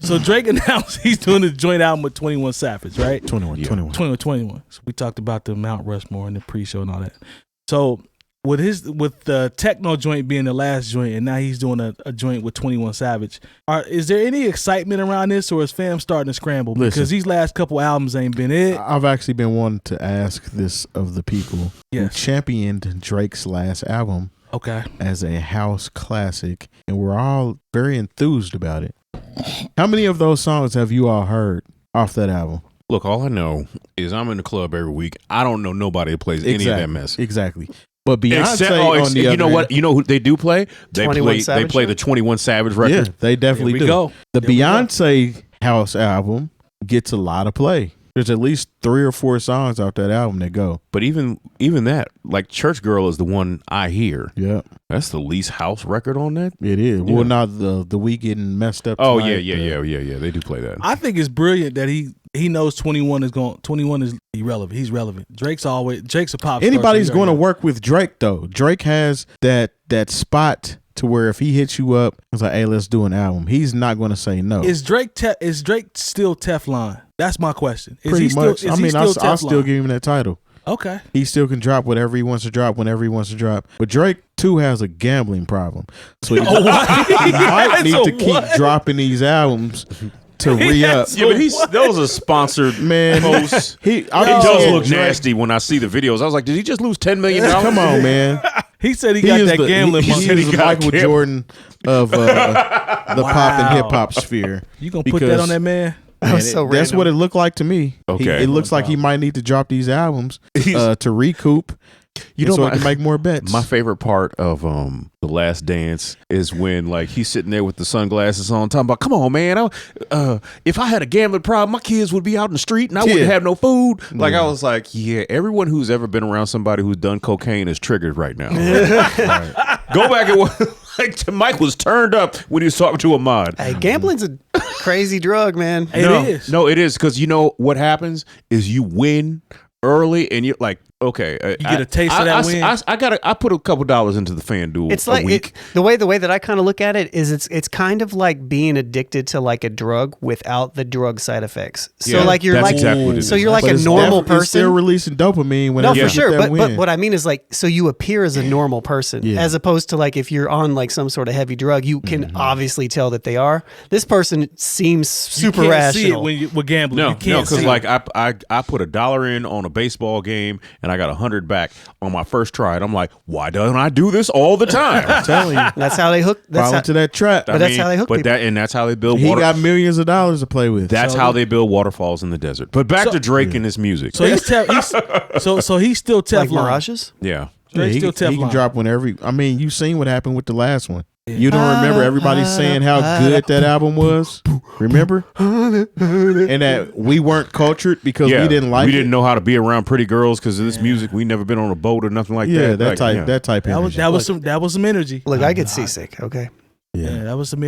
So Drake announced he's doing a joint album with 21 Savage, right? 21. So we talked about the Mount Rushmore in the pre-show and all that. So with the techno joint being the last joint, and now he's doing a joint with 21 Savage, is there any excitement around this, or is fam starting to scramble? Because these last couple albums ain't been it. I've actually been wanting to ask this of the people who championed Drake's last album as a house classic, and we're all very enthused about it. How many of those songs have you all heard off that album? Look, all I know is I'm in the club every week. I don't know nobody that plays any of that mess. Exactly. But Beyonce on the you other know what? You know who they do play? They play the 21 Savage record. Yeah, they definitely do. Go. The Beyonce house album gets a lot of play. There's at least 3 or 4 songs off that album that go. But even that, like Church Girl is the one I hear. Yeah. That's the least house record on that? It is. Yeah. Well, not the We Getting Messed Up Oh, Tonight, yeah. They do play that. I think it's brilliant that he knows 21 is irrelevant. He's relevant. Drake's a pop star. Anybody's going to work with Drake, though. Drake has that spot to where if he hits you up, it's like, hey, let's do an album. He's not going to say no. Is Drake still Teflon? That's my question. Pretty much. I'll still give him that title. Okay. He still can drop whatever he wants to drop whenever he wants to drop. But Drake, too, has a gambling problem. So he might need to keep dropping these albums to re-up. Yeah, but those are sponsored posts. He does look nasty when I see the videos. I was like, did he just lose $10 million? Come on, man. He said he got that gambling. He is the Michael Jordan of the pop and hip hop sphere. You gonna put that on that man? That's what it looked like to me. Okay, it looks like he might need to drop these albums to recoup. So I can make more bets. My favorite part of The Last Dance is when like he's sitting there with the sunglasses on, talking about, "Come on, man! If I had a gambling problem, my kids would be out in the street and I wouldn't have no food." Like I was like, "Yeah, everyone who's ever been around somebody who's done cocaine is triggered right now." Right. Go back and like Mike was turned up when he was talking to Ahmad. Hey, gambling's a crazy drug, man. It is because you know what happens is you win early and you're like, okay, you get a taste of that win. I put a couple dollars into the FanDuel. It's like a week. The way that I kind of look at it is it's kind of like being addicted to like a drug without the drug side effects. So like you're like exactly what it is. So you're like a normal person. It's still releasing dopamine when for sure. But what I mean is like so you appear as a normal person as opposed to like if you're on like some sort of heavy drug, you can obviously tell that they are. This person seems super rational. See it when gambling. No, because like I put $1 in on a baseball game and I got 100 back on my first try, and I'm like, why don't I do this all the time? I'm telling you, that's how they hook. Fall into that trap. But that's how they hook people. That's how they build. He got millions of dollars to play with. That's how they build waterfalls in the desert. But back to Drake and his music. So he's still Teflon. Like mirages. Yeah. He can drop whenever. I mean, you seen what happened with the last one. You don't remember everybody saying how good that album was? Remember? And that we weren't cultured because we didn't like it. We didn't know how to be around pretty girls because of this music. We never been on a boat or nothing like that. Yeah, that type energy. That was some energy. Look, I get seasick. Okay. Yeah, that was some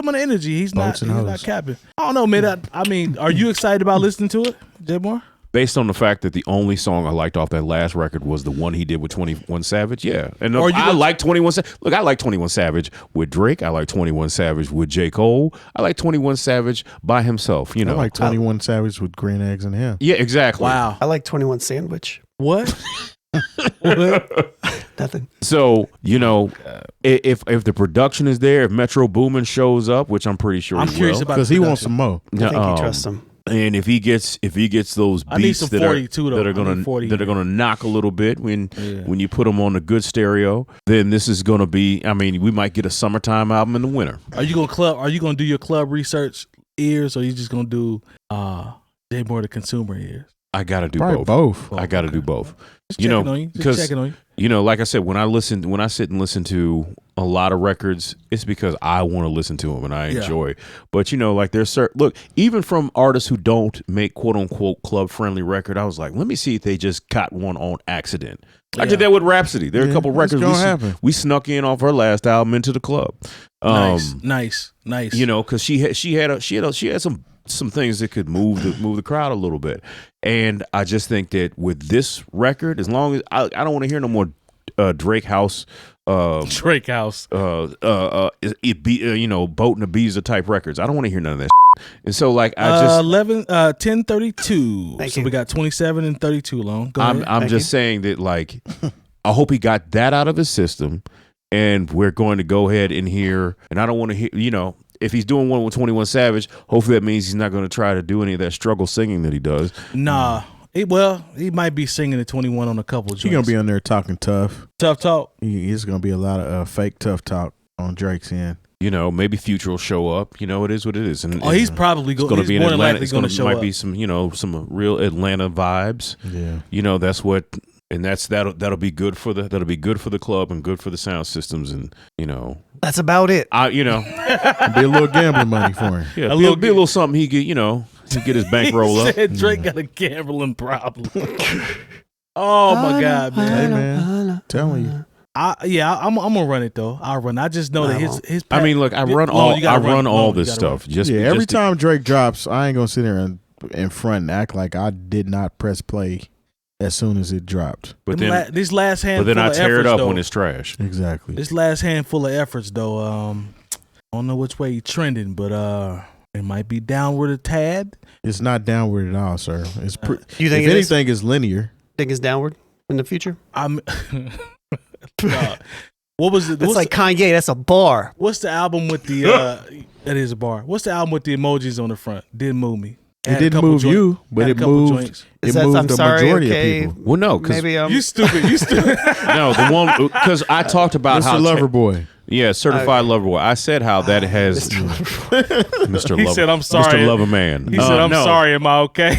of the energy. He's not capping. I don't know, man. I mean, are you excited about listening to it, Jay Moore? Based on the fact that the only song I liked off that last record was the one he did with 21 Savage, and I like 21 Savage. Look, I like 21 Savage with Drake. I like 21 Savage with J. Cole. I like 21 Savage by himself. You know, I like 21 Savage with Green Eggs and Ham. Yeah, exactly. Wow. I like 21 Sandwich. What? Nothing. So if the production is there, if Metro Boomin shows up, which I'm pretty sure I'm curious about because he wants some more. I think he trusts him. And if he gets those beats that are gonna knock a little bit when you put them on a good stereo, then this is gonna be. I mean, we might get a summertime album in the winter. Are you gonna do your club research ears, or are you just gonna do Jay Moore the consumer ears? I gotta do both. I gotta do both. Just checking on you. Like I said, when I sit and listen to a lot of records, it's because I want to listen to them and I enjoy. But like there's even from artists who don't make quote unquote club friendly record, I was like, let me see if they just got one on accident. I did that with Rhapsody. There are a couple records we snuck in off her last album into the club. Nice. Because she had some things that could move the crowd a little bit. And I just think that with this record, as long as I don't want to hear no more Drake house Drake house. It be 𝗀𝗚 type records. I don't want to hear none of that. And so like I just 10:32. So we got 27 and 32 long. Go ahead. I'm just saying that like I hope he got that out of his system, and we're going to go ahead and hear. And I don't want to hear if he's doing one with 21 Savage, hopefully that means he's not going to try to do any of that struggle singing that he does. Nah. He might be singing at 21 on a couple of joints. He's going to be on there talking tough. Tough talk. It's going to be a lot of fake tough talk on Drake's end. Maybe Future will show up. It is what it is. And he's probably going to be in Atlanta. It's going to show up. Might be some real Atlanta vibes. Yeah. That's what. And that'll be good for the club and good for the sound systems, and that's about it. Be a little gambling money for him. Yeah, be a little something he get to get his bankroll up. Said Drake got a gambling problem. Oh my God, man! Hey man, telling you. I'm gonna run it though. I'll run. I just know that his. I mean, look, I run all this stuff. Every time Drake drops, I ain't gonna sit there and in front and act like I did not press play as soon as it dropped. But then this last handful. But then I tear it up though, when it's trash. Exactly. This last handful of efforts though. I don't know which way you're trending, but it might be downward a tad. It's not downward at all, sir. It's you think if anything is linear. Think it's downward in the future? What was it? It's like Kanye. That's a bar. What's the album with the? That is a bar. What's the albme with the emojis on the front? Didn't move me. It didn't move you, but it moved. It moved the majority of people. Well, no, because you stupid. No, the one because I talked about Mr. Loverboy. Yeah, certified lover boy. I said how that has Mr. Lover. He said, "I'm sorry, Mr. Lover Man." He said, "I'm sorry. Am I okay?"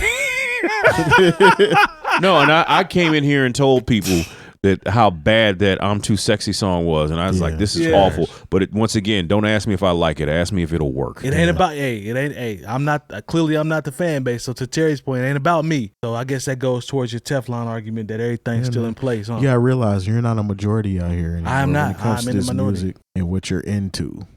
No, and I came in here and told people that how bad that "I'm Too Sexy" song was, and I was like, "This is awful." But once again, don't ask me if I like it. Ask me if it'll work. It ain't about I'm not the fan base. So to Terry's point, it ain't about me. So I guess that goes towards your Teflon argument that everything's still in place. Huh? Yeah, I realize you're not a majority out here anymore. I'm not. When it comes I'm to in the this minority. music and what you're into.